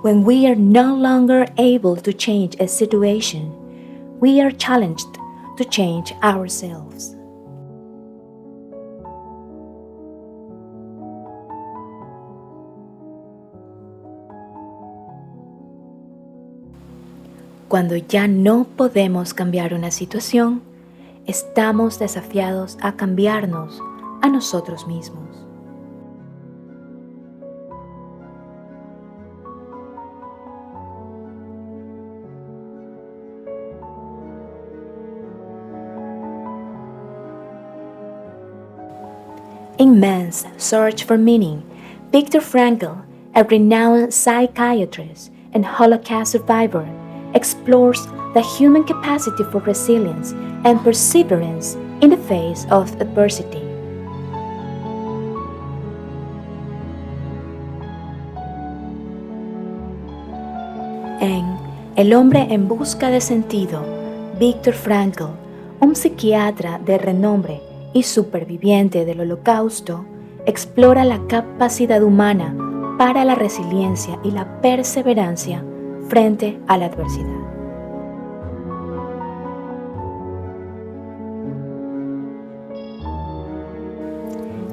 When we are no longer able to change a situation, we are challenged to change ourselves. Cuando ya no podemos cambiar una situación, estamos desafiados a cambiarnos a nosotros mismos. In Man's Search for Meaning, Viktor Frankl, a renowned psychiatrist and Holocaust survivor, explores the human capacity for resilience and perseverance in the face of adversity. En El hombre en busca de sentido, Viktor Frankl, un psiquiatra de renombre y superviviente del Holocausto, explora la capacidad humana para la resiliencia y la perseverancia frente a la adversidad.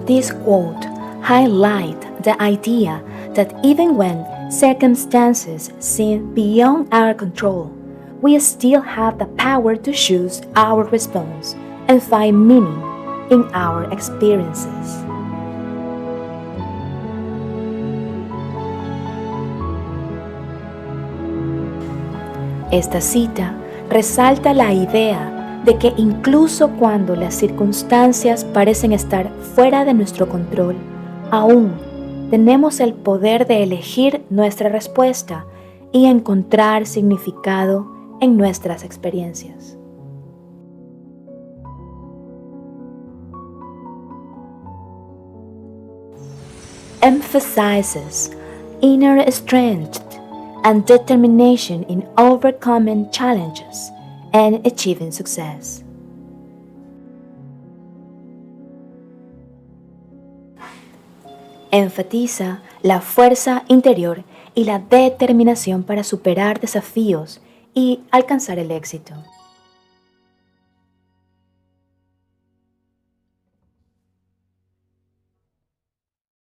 This quote highlights the idea that even when circumstances seem beyond our control, we still have the power to choose our response and find meaning in our experiences. Esta cita resalta la idea de que incluso cuando las circunstancias parecen estar fuera de nuestro control, aún tenemos el poder de elegir nuestra respuesta y encontrar significado en nuestras experiencias. Emphasizes inner strength and determination in overcoming challenges and achieving success. Enfatiza la fuerza interior y la determinación para superar desafíos y alcanzar el éxito.